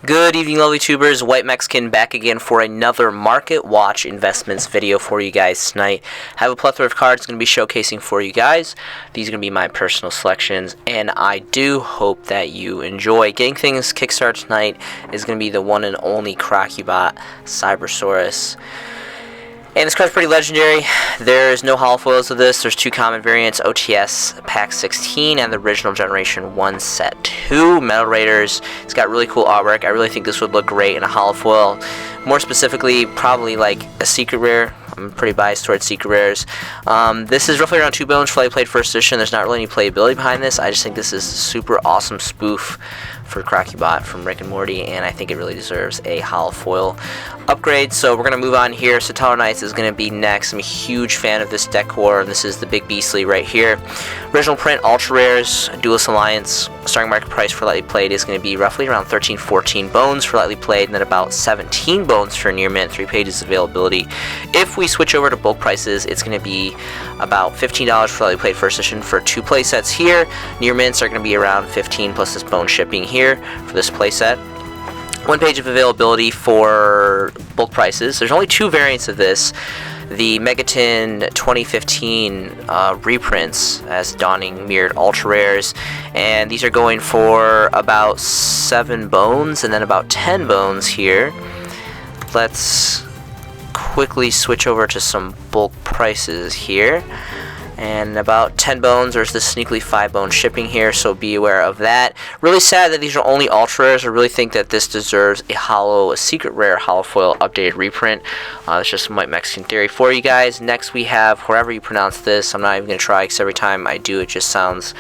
Good evening, lovely tubers. White Mexican back again for another Market Watch Investments video for you guys tonight. I have a plethora of cards going to be showcasing for you guys. These are going to be my personal selections, and I do hope that you enjoy. Getting things kickstarted tonight is going to be the one and only Crackybot Cybersaurus. And this card's pretty legendary. There's no holofoils of this. There's two common variants, OTS Pack 16 and the original Generation 1 Set 2 Metal Raiders. It's got really cool artwork. I really think this would look great in a holofoil. More specifically, probably like a secret rare. I'm pretty biased towards secret rares. This is roughly around 2 bones for played first edition. There's not really any playability behind this. I just think this is a super awesome spoof for Crackybot from Rick and Morty, and I think it really deserves a holofoil upgrade. So we're going to move on here. So Tower Knights is going to be next. I'm a huge fan of this decor. This is the Big Beastly right here. Original print, ultra rares, Duelist Alliance. Starting market price for lightly played is going to be roughly around 13-14 bones for lightly played, and then about 17 bones for near mint, 3 pages availability. If we switch over to bulk prices, it's going to be about $15 for lightly played first edition for 2 play sets here. Near mints are going to be around 15 plus this bone shipping here for this playset. 1 page of availability for bulk prices. There's only 2 variants of this. The Megaton 2015 reprints as Dawning Mirrored Ultra Rares, and these are going for about 7 bones and then about 10 bones here. Let's quickly switch over to some bulk prices here. And about 10 bones, there's the sneakily 5 bone shipping here, so be aware of that. Really sad that these are only ultra rares. I really think that this deserves a secret rare holofoil updated reprint. That's just some White Mexican theory for you guys. Next we have, however you pronounce this, I'm not even going to try because every time I do it just sounds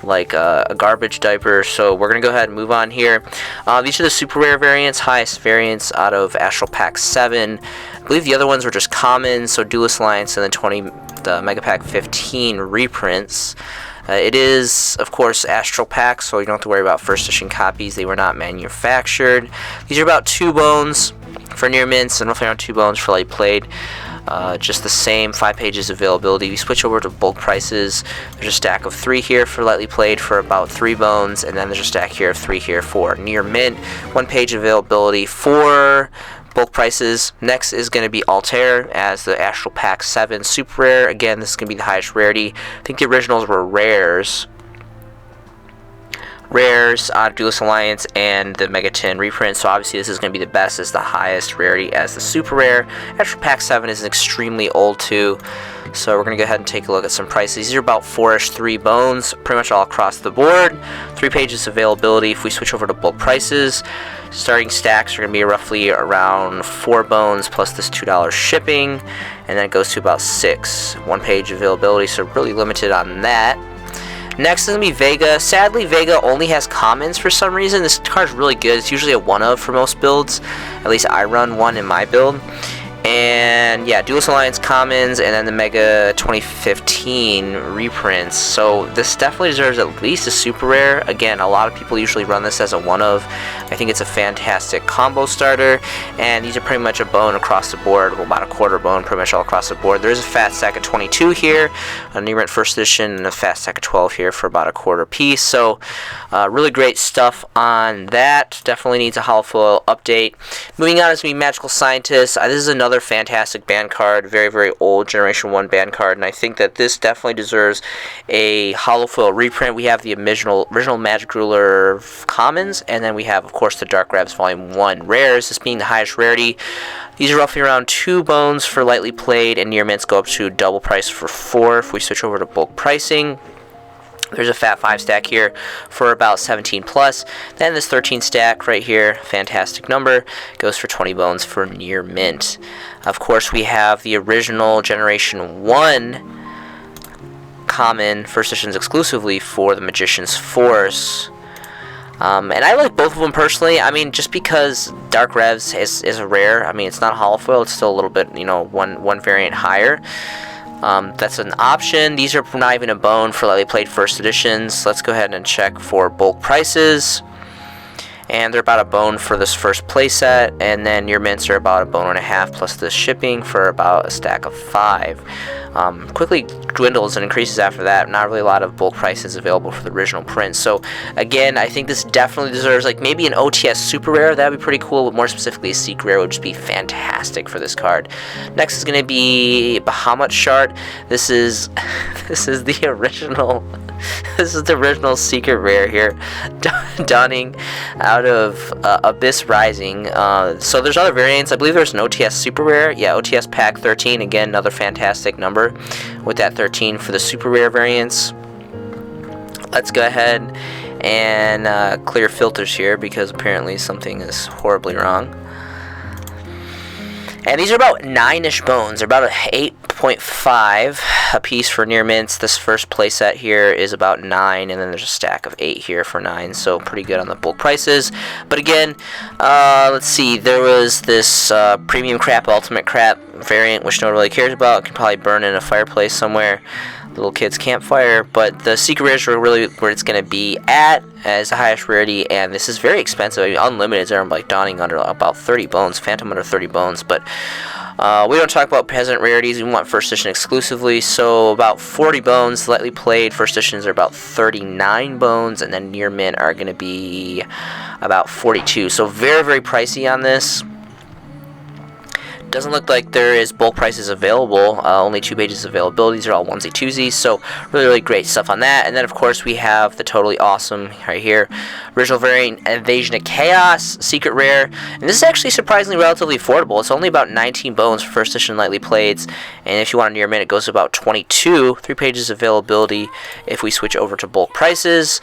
like a garbage diaper, so we're going to go ahead and move on here. These are the super rare variants, highest variants out of Astral Pack 7. I believe the other ones were just common, so Duelist Alliance and then the Mega Pack 15 reprints. It is, of course, Astral Pack, so you don't have to worry about first edition copies. They were not manufactured. These are about 2 bones for near mints and roughly around 2 bones for light played. Just the same, 5 pages availability. We switch over to bulk prices. There's a stack of 3 here for lightly played for about 3 bones, and then there's a stack here of 3 here for near mint. 1 page availability for bulk prices. Next is going to be Altair as the Astral Pack 7 super rare. Again, this is going to be the highest rarity. I think the originals were rares out of Duelist Alliance and the Megaton reprint, so obviously this is going to be the best as the highest rarity as the super rare. Astral Pack 7 is extremely old too, so we're going to go ahead and take a look at some prices. These are about 4-ish 3 bones, pretty much all across the board. 3 pages availability. If we switch over to bulk prices, starting stacks are going to be roughly around 4 bones plus this $2 shipping, and then it goes to about 6. 1 page availability, so really limited on that. Next is going to be Vega. Sadly, Vega only has commons for some reason. This card's really good. It's usually a one of for most builds. At least I run one in my build. And yeah, Duelist Alliance commons, and then the Mega 2015 reprints. So this definitely deserves at least a super rare. Again, a lot of people usually run this as a one of. I think it's a fantastic combo starter, and these are pretty much a bone across the board, well, about a quarter bone pretty much all across the board. There is a fat stack of 22 here, a near mint first edition, and a fat stack of 12 here for about a quarter piece. So really great stuff on that. Definitely needs a holofoil update. Moving on is going to be Magical Scientist. This is another fantastic band card, very, very old Generation 1 band card, and I think that this definitely deserves a holofoil reprint. We have the original Magic Ruler commons, and then we have, of course, the Dark Grabs Volume 1 rares, this being the highest rarity. These are roughly around 2 bones for lightly played, and near mints go up to double price for 4. If we switch over to bulk pricing, there's a fat 5 stack here for about 17 plus. Then this 13 stack right here, fantastic number, goes for 20 bones for near mint. Of course, we have the original Generation 1 common first editions exclusively for the Magician's Force. And I like both of them personally. I mean, just because Dark Revs is a rare, I mean, it's not a holofoil, it's still a little bit, one variant higher. That's an option. These are not even a bone for lightly played first editions. Let's go ahead and check for bulk prices. And they're about a bone for this first playset, and then your mints are about a bone and a half plus the shipping for about a stack of 5. quickly dwindles and increases after that. Not really a lot of bulk prices available for the original print. So again, I think this definitely deserves like maybe an OTS super rare. That'd be pretty cool, but more specifically a secret rare would just be fantastic for this card. Next is going to be Bahamut Shart. This is the original. This is the original secret rare here, dawning out of Abyss Rising. So there's other variants. I believe there's an OTS super rare. Yeah, OTS pack 13. Again, another fantastic number with that 13 for the super rare variants. Let's go ahead and clear filters here because apparently something is horribly wrong. And these are about 9-ish bones. They're about 8.5 a piece for near mints. This first playset here is about 9, and then there's a stack of 8 here for 9. So pretty good on the bulk prices. But again, let's see. There was this premium crap, ultimate crap variant, which no one really cares about. It can probably burn in a fireplace somewhere. Little kid's campfire, but the secret rares are really where it's going to be at as the highest rarity, and this is very expensive. I mean, unlimiteds are like dawning under about 30 bones, phantom under 30 bones, but we don't talk about peasant rarities. We want first edition exclusively, so about 40 bones. Lightly played first editions are about 39 bones, and then near mint are going to be about 42. So very, very pricey on this. Doesn't look like there is bulk prices available. Only 2 pages of availability. These are all onesie twosies, so really, really great stuff on that. And then, of course, we have the totally awesome right here, original variant Invasion of Chaos, secret rare. And this is actually surprisingly relatively affordable. It's only about 19 bones for first edition lightly playeds. And if you want a near mint, it goes to about 22. 3 pages of availability. If we switch over to bulk prices,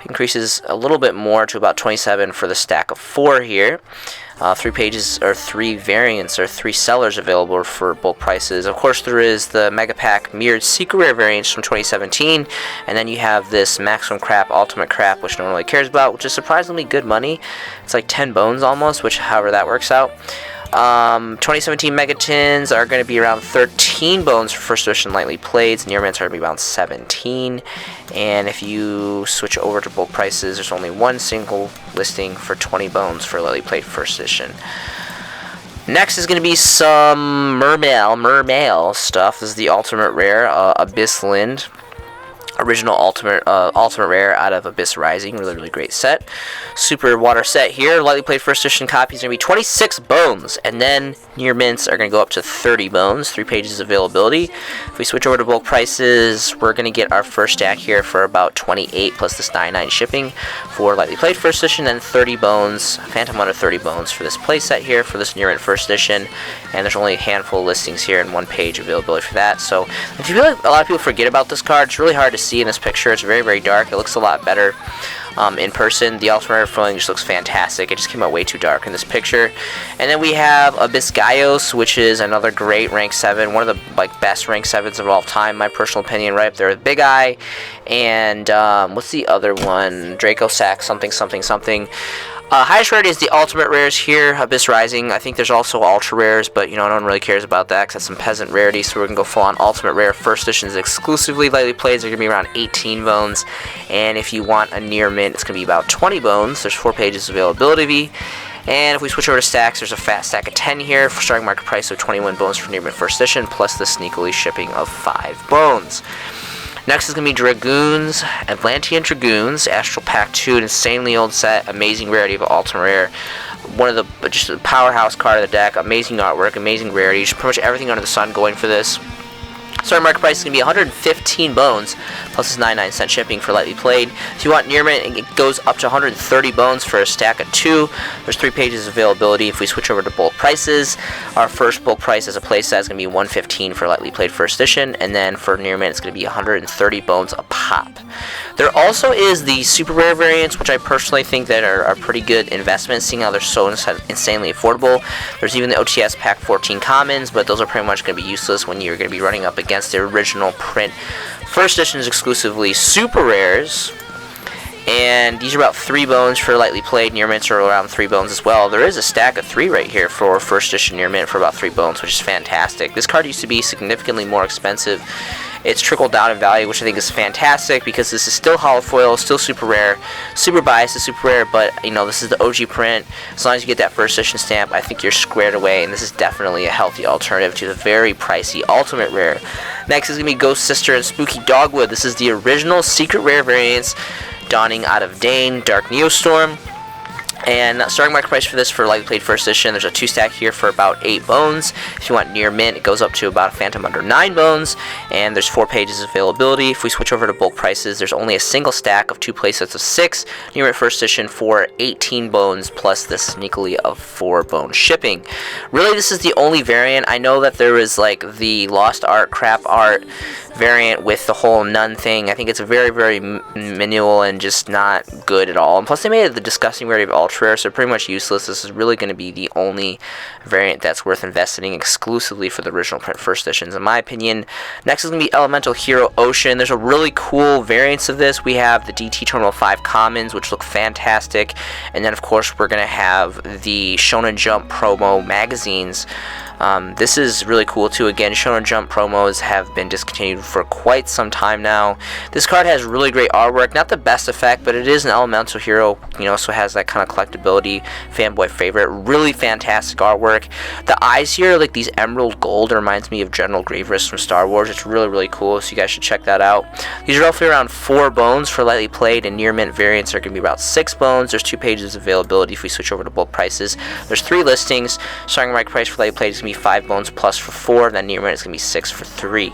increases a little bit more to about 27 for the stack of 4 here. 3 pages or 3 variants or 3 sellers available for bulk prices. Of course, there is the Mega Pack Mirrored Secret Rare variants from 2017, and then you have this Maximum Crap, Ultimate Crap, which no one really cares about, which is surprisingly good money. It's like 10 bones almost, which however that works out. 2017 Megatins are going to be around 13 bones for first edition lightly played. Near mints are going to be around 17. And if you switch over to bulk prices, there's only one single listing for 20 bones for lightly played first edition. Next is going to be some Mermail stuff. This is the ultimate rare, Abyss Lind. Original ultimate rare out of Abyss Rising. Really, really great set. Super water set here. Lightly played first edition copies are going to be 26 bones. And then near mints are going to go up to 30 bones. 3 pages availability. If we switch over to bulk prices, we're going to get our first stack here for about 28 plus this 99 shipping for lightly played first edition. And 30 bones. Phantom under 30 bones for this play set here for this near mint first edition. And there's only a handful of listings here and 1 page availability for that. So if you feel like a lot of people forget about this card, it's really hard to see in this picture. It's very, very dark. It looks a lot better in person. The ultimate rare foiling just looks fantastic. It just came out way too dark in this picture. And then we have Abyss Gaios, which is another great rank 7, one of the best rank 7s of all time, my personal opinion, right up there with Big Eye. And what's the other one? Draco Sack something. Highest rarity is the ultimate rares here, Abyss Rising. I think there's also ultra rares, but no one really cares about that because that's some peasant rarity. So we're gonna go full on ultimate rare first editions exclusively. Lightly played are gonna be around 18 bones, and if you want a near mint, it's gonna be about 20 bones. There's 4 pages availability. And if we switch over to stacks, there's a fat stack of 10 here for starting market price of 21 bones for near mint first edition, plus the sneakily shipping of 5 bones. Next is going to be Dragoons, Atlantean Dragoons, Astral Pack 2, an insanely old set, amazing rarity of ultimate rare. One of the, just a powerhouse card of the deck, amazing artwork, amazing rarity, just pretty much everything under the sun going for this. Starting market price is going to be 115 bones, plus this 99-cent shipping for lightly played. If you want near mint, it goes up to 130 bones for a stack of 2. There's 3 pages of availability. If we switch over to bulk prices, our first bulk price as a playset is going to be 115 for lightly played first edition, and then for near mint, it's going to be 130 bones a pop. There also is the super rare variants, which I personally think that are pretty good investments, seeing how they're so insanely affordable. There's even the OTS Pack 14 commons, but those are pretty much going to be useless when you're going to be running up against the original print first editions exclusively super rares. And these are about 3 bones for lightly played. Near mints are around 3 bones as well. There is a stack of 3 right here for first edition near mint for about 3 bones, which is fantastic. This card used to be significantly more expensive it's trickled down in value, which I think is fantastic because this is still holofoil, still super rare, super biased is super rare, but you know, this is the OG print. As long as you get that first edition stamp, I think you're squared away, and this is definitely a healthy alternative to the very pricey ultimate rare. Next is going to be Ghost Sister and Spooky Dogwood. This is the original secret rare variants, Dawning Out of Dane, Dark Neostorm. And starting market price for this for lightly played first edition, there's a 2-stack here for about 8 bones. If you want near mint, it goes up to about a phantom under 9 bones, and there's 4 pages of availability. If we switch over to bulk prices, there's only a single stack of 2 playsets of 6 near mint first edition for 18 bones plus this sneakily of 4 bone shipping. Really, this is the only variant. I know that there was like the Lost Art, Crap Art variant with the whole none thing. I think it's very, very manual and just not good at all. And plus, they made it the disgusting rarity of ultra rare, so pretty much useless. This is really going to be the only variant that's worth investing exclusively for the original print first editions, in my opinion. Next is going to be Elemental Hero Ocean. There's a really cool variants of this. We have the DT Terminal 5 commons, which look fantastic, and then of course we're going to have the Shonen Jump promo magazines. This is really cool too. Again, Shonen Jump promos have been discontinued for quite some time now. This card has really great artwork, not the best effect, but it is an elemental hero, you know, so it has that kind of collectability, fanboy favorite. Really fantastic artwork. The eyes here, like these emerald gold, reminds me of General Grievous from Star Wars. It's really, really cool, so you guys should check that out. These are roughly around 4 bones for lightly played, and near mint variants are going to be about 6 bones. There's 2 pages of availability if we switch over to bulk prices. There's 3 listings. Starting market price for lightly played is going to be 5 bones plus for 4, and then near mint is going to be 6 for 3.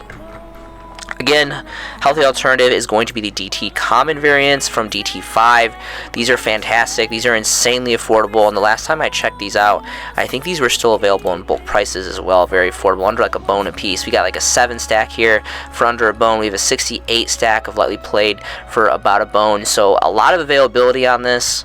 Again, healthy alternative is going to be the DT common variants from DT5. These are fantastic. These are insanely affordable, and the last time I checked these out, I think these were still available in bulk prices as well. Very affordable, under like a bone a piece. We got like a 7 stack here for under a bone. We have a 68 stack of lightly played for about a bone. So a lot of availability on this.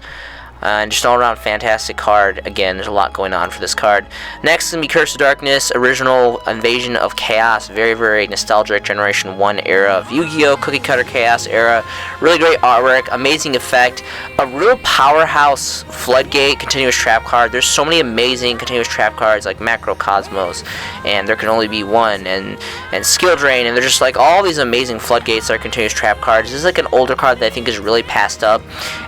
And just all around fantastic card. Again, there's a lot going on for this card. Next is going to be Curse of Darkness, original Invasion of Chaos. Very, very nostalgic Generation 1 era of Yu-Gi-Oh! Cookie Cutter Chaos era. Really great artwork, amazing effect. A real powerhouse Floodgate continuous trap card. There's so many amazing continuous trap cards like Macrocosmos, and There Can Only Be One, and Skill Drain, and they're just like all these amazing Floodgates that are continuous trap cards. This is like an older card that I think is really passed up,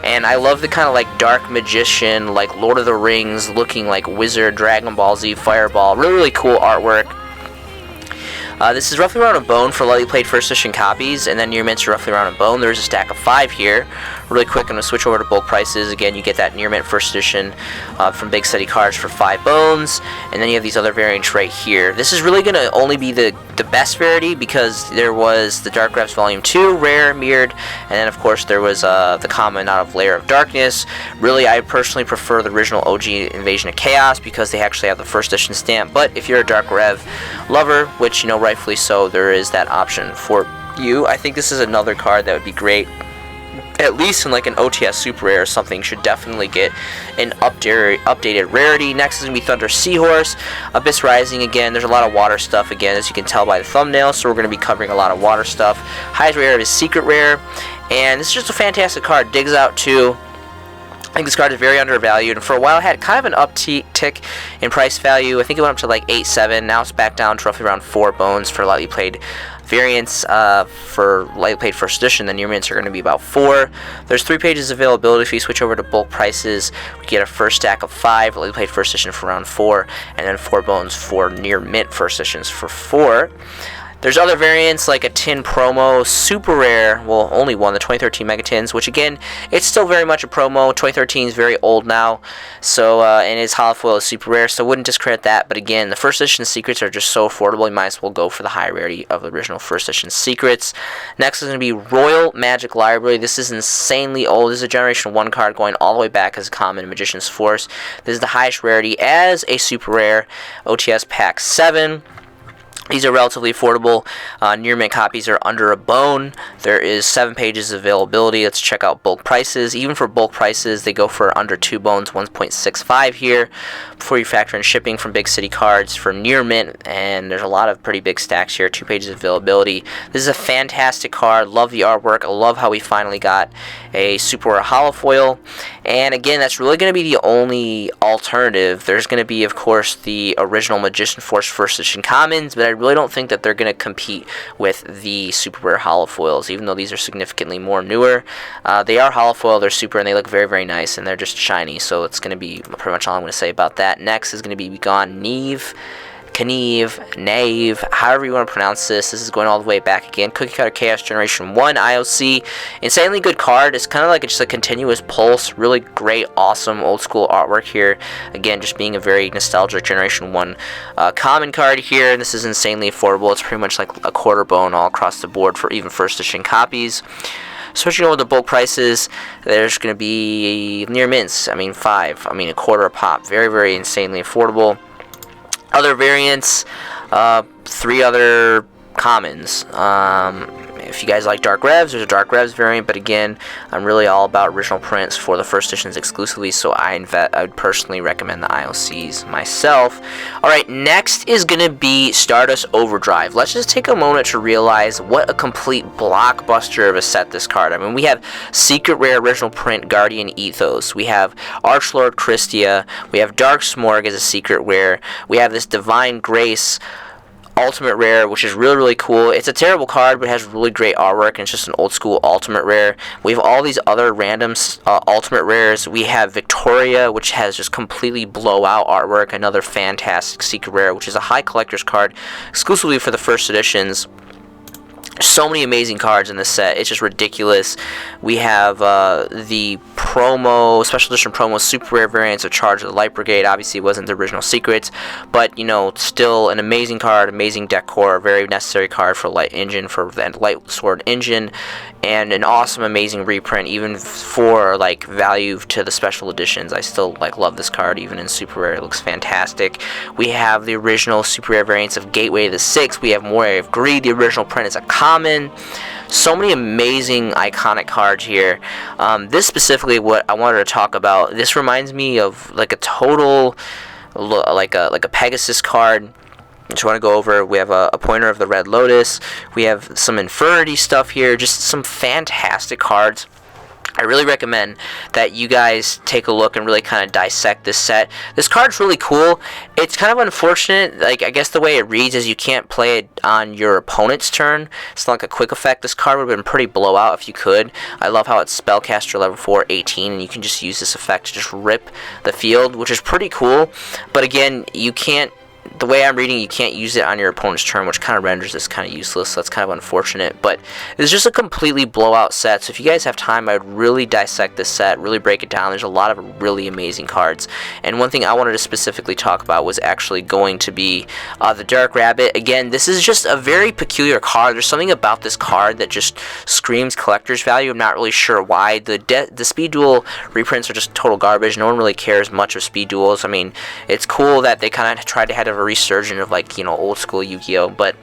and I love the kind of like dark magician, like Lord of the Rings looking like wizard, Dragon Ball Z, Fireball. Really, really cool artwork. This is roughly around a bone for lightly played first edition copies, and then near mints are roughly around a bone. There's a stack of 5 here. Really quick, I'm going to switch over to bulk prices. Again, you get that near mint first edition from Big City Cards for 5 bones, and then you have these other variants right here. This is really going to only be the best rarity because there was the Dark Reps Volume 2, rare, mirrored, and then of course there was the common out of Layer of Darkness. Really, I personally prefer the original OG Invasion of Chaos because they actually have the first edition stamp, but if you're a Dark Rev lover, which, you know, rightfully so, there is that option for you. I think this is another card that would be great, at least in like an OTS Super Rare or something. Should definitely get an updated rarity. Next is going to be Thunder Seahorse, Abyss Rising. Again, there's a lot of water stuff, again, as you can tell by the thumbnail, so we're going to be covering a lot of water stuff. Highest rare is Secret Rare, and this is just a fantastic card. Digs out too. I think this card is very undervalued, and for a while it had kind of an uptick in price value. I think it went up to like 8-7. Now it's back down to roughly around 4 bones for lightly played variants. For lightly played first edition, the near mints are going to be about 4. There's 3 pages availability. If you switch over to bulk prices, we get a first stack of 5, lightly played first edition for around 4, and then 4 bones for near mint first editions for 4. There's other variants like a tin promo, super rare, well, only one, the 2013 Megatins, which again, it's still very much a promo. 2013 is very old now, so, and its holofoil is super rare, so I wouldn't discredit that. But again, the first edition secrets are just so affordable, you might as well go for the high rarity of the original first edition secrets. Next is going to be Royal Magic Library. This is insanely old. This is a Generation 1 card going all the way back as a common Magician's Force. This is the highest rarity as a super rare, OTS Pack 7. These are relatively affordable. Near mint copies are under a bone. There is 7 pages of availability. Let's check out bulk prices. Even for bulk prices, they go for under 2 bones, 1.65 here. Before you factor in shipping from Big City Cards for near mint, and there's a lot of pretty big stacks here. 2 pages of availability. This is a fantastic card. Love the artwork. I love how we finally got a super rare holofoil. And again, that's really going to be the only alternative. There's going to be, of course, the original Magician Force first edition commons, but I really don't think that they're going to compete with the super rare holofoils, even though these are significantly more newer. They are holofoil, they're super, and they look very, very nice, and they're just shiny, so it's going to be pretty much all I'm going to say about that. Next is going to be Begone Neve. Nave, however you want to pronounce this. This is going all the way back again. Cookie Cutter Chaos Generation 1 IOC. Insanely good card. It's kind of like just a continuous pulse. Really great, awesome, old school artwork here. Again, just being a very nostalgic Generation 1 common card here. This is insanely affordable. It's pretty much like a quarter bone all across the board for even first edition copies. Switching over to bulk prices, there's going to be near mints. I mean, a quarter a pop. Very, very insanely affordable. Other variants, 3 other commons. If you guys like Dark Revs, there's a Dark Revs variant, but again, I'm really all about original prints for the first editions exclusively, so I would personally recommend the IOCs myself. Alright, next is going to be Stardust Overdrive. Let's just take a moment to realize what a complete blockbuster of a set this card. I mean, we have Secret Rare Original Print Guardian Ethos, we have Archlord Christia, we have Dark Smorg as a secret rare, we have this Divine Grace Ultimate Rare, which is really, really cool. It's a terrible card, but it has really great artwork, and it's just an old school Ultimate Rare. We have all these other random Ultimate Rares. We have Victoria, which has just completely blowout artwork, another fantastic Secret Rare, which is a high collector's card, exclusively for the first editions. So many amazing cards in this set. It's just ridiculous. We have the special edition promo super rare variants of Charge of the Light Brigade. Obviously, it wasn't the original Secrets, but still an amazing card, amazing decor, very necessary card for Light Engine, for the Light Sword Engine, and an awesome, amazing reprint. Even for value to the special editions, I still love this card. Even in super rare, it looks fantastic. We have the original super rare variants of Gateway to the Six. We have Moray of Greed. The original print is a common. So many amazing iconic cards here. This specifically, what I wanted to talk about, this reminds me of a total like a Pegasus card. Just want to go over. We have a pointer of the Red Lotus. We have some Infernity stuff here. Just some fantastic cards. I really recommend that you guys take a look and really kind of dissect this set. This card's really cool. It's kind of unfortunate, I guess the way it reads is you can't play it on your opponent's turn. It's not like a quick effect. This card would have been pretty blowout if you could. I love how it's Spellcaster level 4, 18, and you can just use this effect to just rip the field, which is pretty cool. But again, you can't, the way I'm reading, you can't use it on your opponent's turn, which kind of renders this kind of useless, so that's kind of unfortunate. But it's just a completely blowout set, so if you guys have time, I would really dissect this set, really break it down. There's a lot of really amazing cards. And one thing I wanted to specifically talk about was actually going to be the Dark Rabbit. Again, this is just a very peculiar card. There's something about this card that just screams collector's value. I'm not really sure why. The Speed Duel reprints are just total garbage. No one really cares much of Speed Duels. I mean, it's cool that they kind of tried to have a resurgence of old school Yu-Gi-Oh, but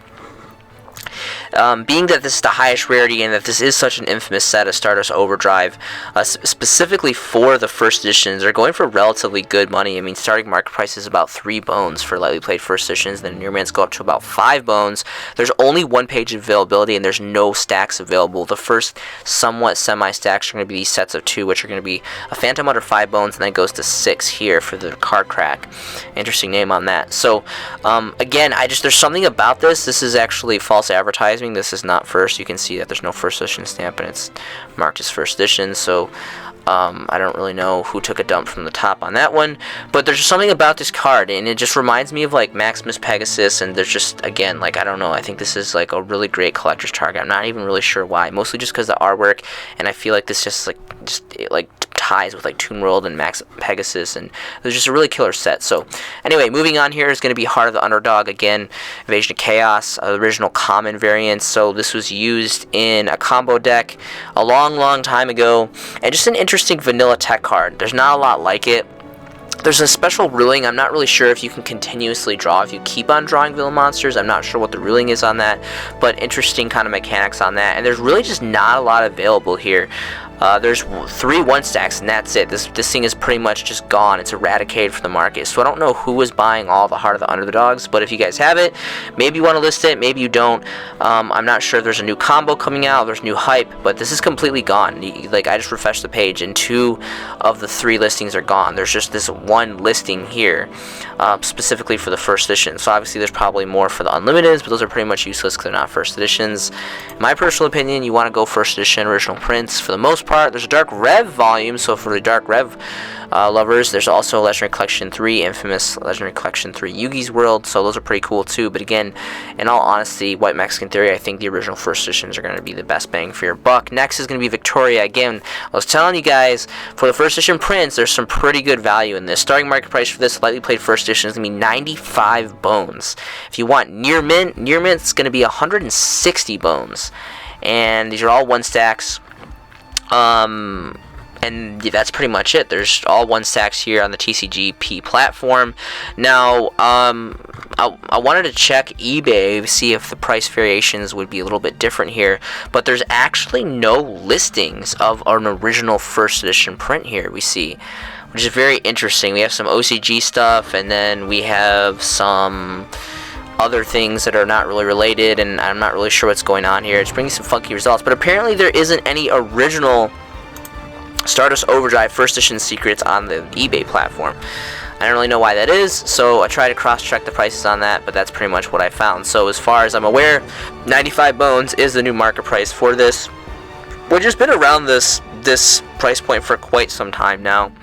being that this is the highest rarity and that this is such an infamous set of Stardust Overdrive, specifically for the first editions, they're going for relatively good money. I mean, starting market price is about 3 bones for lightly played first editions, then near mans go up to about 5 bones. There's only 1 page of availability, and there's no stacks available. The first somewhat semi-stacks are going to be these sets of 2, which are going to be a Phantom under 5 bones, and then it goes to 6 here for the card crack. Interesting name on that. So, again, there's something about this. This is actually false advertising. This is not first. You can see that there's no first edition stamp, and it's marked as first edition, so I don't really know who took a dump from the top on that one, but there's just something about this card, and it just reminds me of Maximus Pegasus, and there's just, again, I don't know, I think this is a really great collector's target. I'm not even really sure why, mostly just because the artwork, and I feel like this just ties with Toon World and Max Pegasus, and there's just a really killer set. So anyway, moving on, here is going to be Heart of the Underdog. Again, Invasion of Chaos, original common variant. So this was used in a combo deck a long time ago, and just an interesting vanilla tech card. There's not a lot like it. There's a special ruling. I'm not really sure if you can continuously draw if you keep on drawing villain monsters. I'm not sure what the ruling is on that, but interesting kind of mechanics on that. And there's really just not a lot available here. There's 3 1-stacks, and that's it. This thing is pretty much just gone. It's eradicated from the market. So I don't know who was buying all the Heart of the Underdogs, but if you guys have it, maybe you want to list it, maybe you don't. I'm not sure if there's a new combo coming out, there's new hype, but this is completely gone. Like, I just refreshed the page, and 2 of the 3 listings are gone. There's just this one listing here, specifically for the first edition. So obviously there's probably more for the Unlimiteds, but those are pretty much useless because they're not first editions. In my personal opinion, you want to go first edition original prints for the most part. There's a Dark Rev volume, so for the Dark Rev lovers, there's also Legendary Collection 3, infamous Legendary Collection 3 Yugi's World, so those are pretty cool too. But again, in all honesty, White Mexican Theory, I think the original first editions are going to be the best bang for your buck. Next is going to be Victoria. Again, I was telling you guys, for the first edition prints, there's some pretty good value in this. Starting market price for this lightly played first edition is going to be 95 bones. If you want near mint's going to be 160 bones. And these are all 1-stacks. And that's pretty much it. There's all 1-stacks here on the TCGP platform. Now, I wanted to check eBay to see if the price variations would be a little bit different here, but there's actually no listings of an original first edition print here, we see, which is very interesting. We have some OCG stuff, and then we have some other things that are not really related, and I'm not really sure what's going on here. It's bringing some funky results, but apparently there isn't any original Stardust Overdrive first edition secrets on the eBay platform. I don't really know why that is, so I tried to cross-check the prices on that, but that's pretty much what I found. So as far as I'm aware, 95 bones is the new market price for this, which has been around this price point for quite some time now.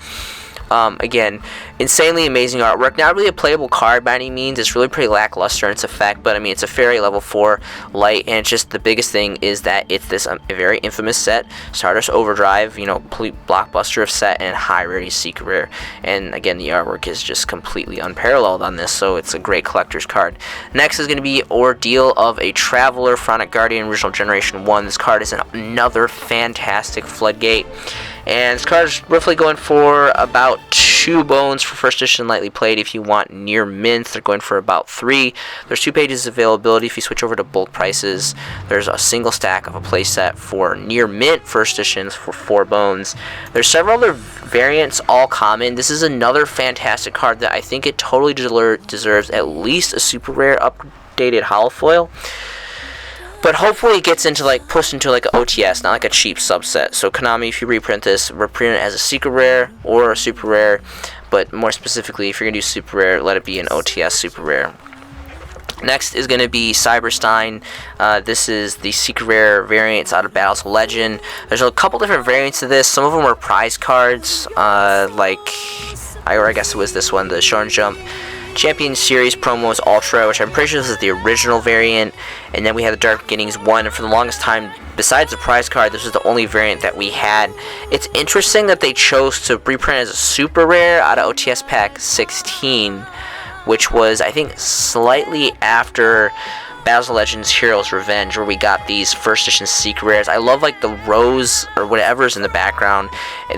Again, insanely amazing artwork. Not really a playable card by any means. It's really pretty lackluster in its effect, but I mean, it's a fairy level 4 light, and it's just the biggest thing is that it's this a very infamous set, Stardust Overdrive, you know, complete blockbuster of set and high rarity secret rare. And again, the artwork is just completely unparalleled on this, so it's a great collector's card. Next is going to be Ordeal of a Traveler, Pharaonic Guardian, original generation 1. This card is another fantastic floodgate. And this card is roughly going for about 2 bones for first edition lightly played. If you want near mint, they're going for about 3. There's 2 pages of availability. If you switch over to bulk prices, there's a single stack of a playset for near mint first editions for 4 bones. There's several other variants, all common. This is another fantastic card that I think it totally deserves at least a super rare updated holofoil. But hopefully it gets into pushed into an OTS, not like a cheap subset. So Konami, if you reprint this, reprint it as a secret rare or a super rare. But more specifically, if you're gonna do super rare, let it be an OTS super rare. Next is going to be Cyberstein. This is the secret rare variants out of Battles of Legend. There's a couple different variants of this. Some of them are prize cards, I guess it was this one, the Shonen Jump Champion Series Promos Ultra, which I'm pretty sure this is the original variant. And then we have the Dark Beginnings 1, and for the longest time, besides the prize card, this was the only variant that we had. It's interesting that they chose to reprint as a super rare out of OTS Pack 16, which was, I think, slightly after Battles of Legends Heroes Revenge, where we got these first edition secret rares. I love the rose or whatever's in the background.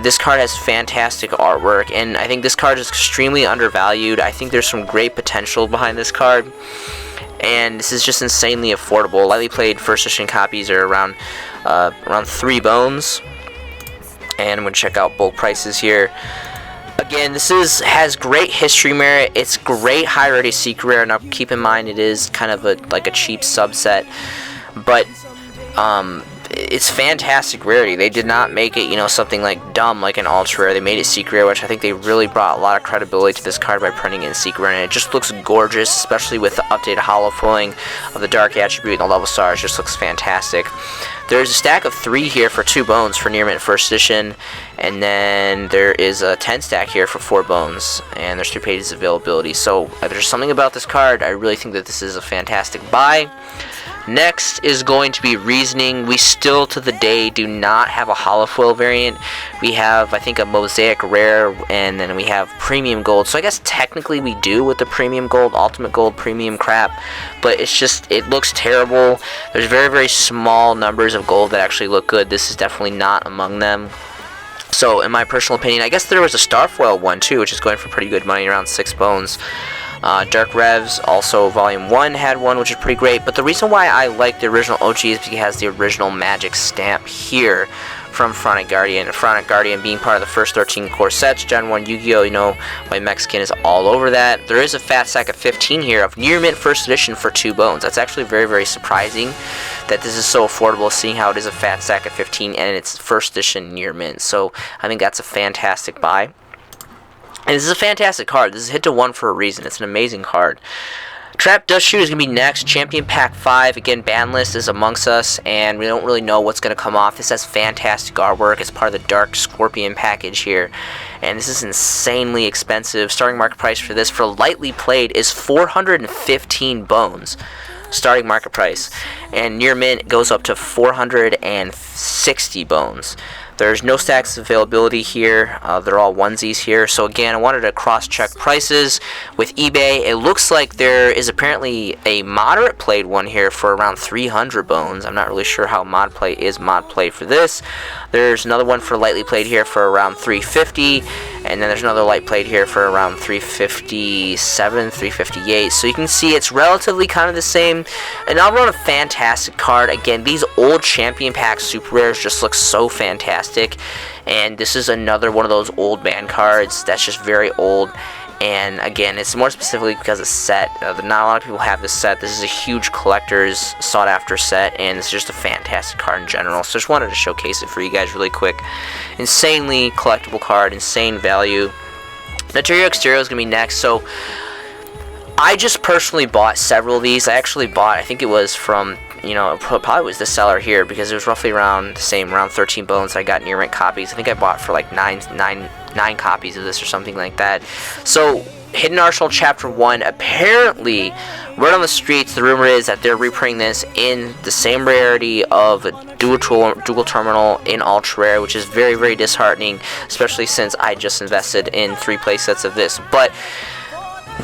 This card has fantastic artwork, and I think this card is extremely undervalued. I think there's some great potential behind this card, and this is just insanely affordable. Lightly played first edition copies are around 3 bones, and I'm going to check out bulk prices here. Again, this has great history merit. It's great high rarity secret rare. Now keep in mind it is kind of a cheap subset, but it's fantastic rarity. They did not make it something dumb like an ultra rare. They made it secret rare, which I think they really brought a lot of credibility to this card by printing it in secret rare, and it just looks gorgeous, especially with the updated holofoiling of the dark attribute and the level stars. It just looks fantastic. There's a stack of 3 here for 2 bones for near mint first edition, and then there is a 10 stack here for 4 bones, and there's 3 pages of availability. So there's something about this card. I really think that this is a fantastic buy. Next is going to be Reasoning. We still to the day do not have a holofoil variant. We have, I think, a mosaic rare, and then we have premium gold. So I guess technically we do with the premium gold, ultimate gold, premium crap, but it's just, it looks terrible. There's very, very small numbers of gold that actually look good. This is definitely not among them. So in my personal opinion, I guess there was a Starfoil one too, which is going for pretty good money, around 6 bones. Dark Revs, also Volume 1 had one, which is pretty great, but the reason why I like the original OG is because it has the original magic stamp here from Pharaonic Guardian. Pharaonic Guardian being part of the first 13 core sets. Gen 1 Yu-Gi-Oh! You know, White Mexican is all over that. There is a fat stack of 15 here of near mint first edition for 2 bones. That's actually very, very surprising that this is so affordable, seeing how it is a fat stack of 15 and it's first edition near mint. So I think that's a fantastic buy. And this is a fantastic card. This is hit to 1 for a reason. It's an amazing card. Trap Dust Shoot is going to be next. Champion Pack 5. Again, ban list is amongst us, and we don't really know what's going to come off. This has fantastic artwork. It's part of the Dark Scorpion package here. And this is insanely expensive. Starting market price for this, for lightly played, is 415 bones. Starting market price. And near mint goes up to 460 bones. There's no stacks availability here. They're all onesies here. So again, I wanted to cross-check prices with eBay. It looks like there is apparently a moderate played one here for around 300 bones. I'm not really sure how mod play for this. There's another one for lightly played here for around 350, and then there's another light played here for around 357, 358. So you can see it's relatively kind of the same. And I'll run a fantastic card. Again, these old Champion Pack Super Rares just look so fantastic. And this is another one of those old man cards that's just very old. And again, it's more specifically because it's set. Not a lot of people have this set. This is a huge collector's sought after set, and it's just a fantastic card in general. So just wanted to showcase it for you guys really quick. Insanely collectible card, insane value. Material Exterior is going to be next. So I just personally bought several of these. I actually bought, I think it was from, you know, probably was the seller here, because it was roughly around the same, around 13 bones. I got near mint copies. I think I bought for like nine copies of this or something like that. So Hidden Arsenal Chapter 1, apparently word on the streets, the rumor is that they're reprinting this in the same rarity of dual terminal in ultra rare, which is very, very disheartening, especially since I just invested in 3 play sets of this. But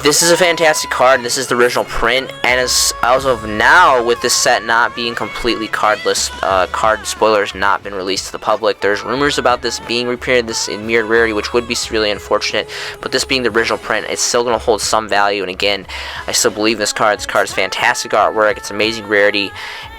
this is a fantastic card. This is the original print, and as of now, with this set not being completely cardless, card spoilers not been released to the public, there's rumors about this being reprinted, this in mirrored rarity, which would be really unfortunate. But this being the original print, it's still going to hold some value. And again, I still believe this card. This card is fantastic artwork. It's amazing rarity.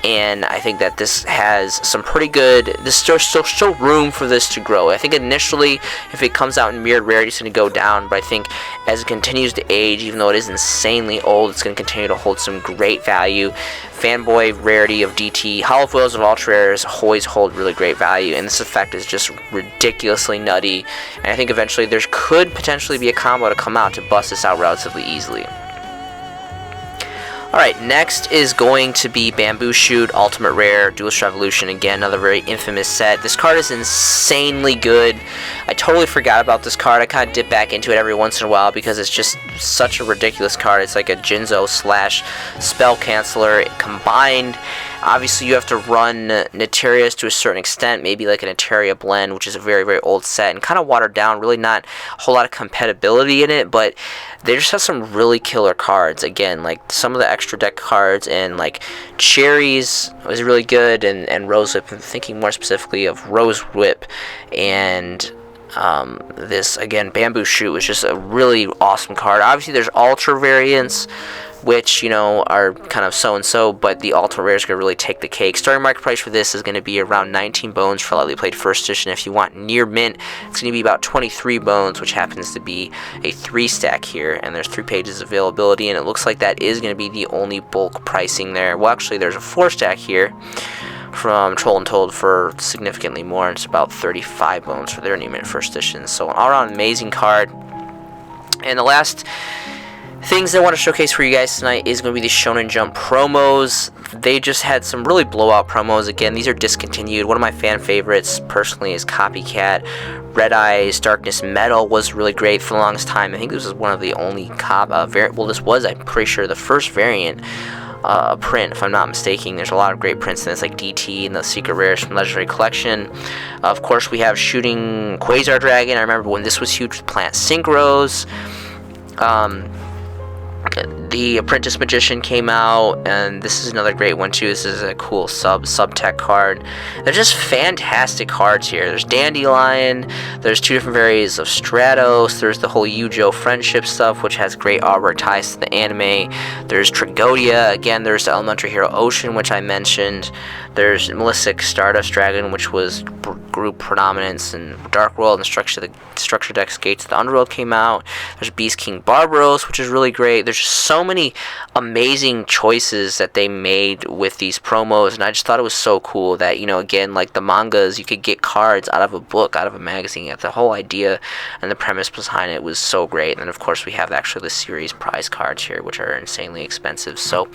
And I think that this has some pretty good, there's still room for this to grow. I think initially, if it comes out in mirrored rarity, it's going to go down, but I think as it continues to age, even though it is insanely old, it's going to continue to hold some great value. Fanboy rarity of DT, hollow foils of ultra rares always hold really great value, and this effect is just ridiculously nutty. And I think eventually there could potentially be a combo to come out to bust this out relatively easily. Alright, next is going to be Bamboo Shoot, Ultimate Rare, Duelist Revolution. Again, another very infamous set. This card is insanely good. I totally forgot about this card. I kind of dip back into it every once in a while because it's just such a ridiculous card. It's like a Jinzo / Spell Canceller combined. Obviously, you have to run Naturias to a certain extent, maybe like an Altair blend, which is a very, very old set, and kind of watered down, really not a whole lot of compatibility in it, but they just have some really killer cards. Again, like some of the extra deck cards, and like Cherries was really good, and Rose Whip. I'm thinking more specifically of Rose Whip, and this, again, Bamboo Shoot was just a really awesome card. Obviously, there's Ultra variants, which, you know, are kind of so-and-so, but the Ultra Rare is going to really take the cake. Starting market price for this is going to be around 19 bones for lightly played first edition. If you want near mint, it's going to be about 23 bones, which happens to be a 3-stack here, and there's 3 pages of availability, and it looks like that is going to be the only bulk pricing there. Well, actually, there's a 4-stack here from Troll and Told for significantly more, and it's about 35 bones for their near mint first edition. So an all-around amazing card. And the last things I want to showcase for you guys tonight is going to be the Shonen Jump promos. They just had some really blowout promos. Again, these are discontinued. One of my fan favorites personally is Copycat. Red Eyes Darkness Metal was really great for the longest time. I think this was one of the only this was, I'm pretty sure, the first variant print, if I'm not mistaken. There's a lot of great prints in this, like DT and the Secret Rares from Legendary Collection. Of course, we have Shooting Quasar Dragon. I remember when this was huge with Plant Synchros. The The Apprentice Magician came out, and this is another great one too. This is a cool sub-tech card. They're just fantastic cards here. There's Dandelion, there's 2 different varieties of Stratos, there's the whole Yu-Gi-Oh! Friendship stuff, which has great artwork ties to the anime. There's Tragodia, again, there's the Elementary Hero Ocean, which I mentioned. There's Melistic Stardust Dragon, which was group predominance in Dark World, and Structure Decks Gates of the Underworld came out. There's Beast King Barbaros, which is really great. There's just so many amazing choices that they made with these promos, and I just thought it was so cool that, you know, again, like the mangas, you could get cards out of a book, out of a magazine. The whole idea and the premise behind it was so great. And then, of course, we have actually the series prize cards here, which are insanely expensive. So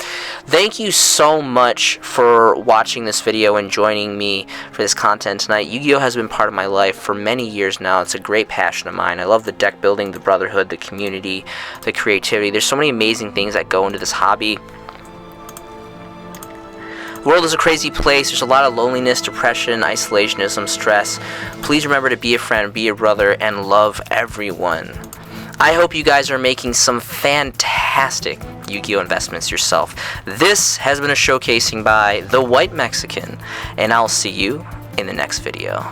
thank you so much for watching this video and joining me for this content tonight. Yu-Gi-Oh! Has been part of my life for many years now. It's a great passion of mine. I love the deck building, the brotherhood, the community, the creativity. There's so many amazing things that go into this hobby. The world is a crazy place. There's a lot of loneliness, depression, isolationism, stress. Please remember to be a friend, be a brother, and love everyone. I hope you guys are making some fantastic Yu-Gi-Oh! Investments yourself. This has been a showcasing by The White Mexican, and I'll see you in the next video.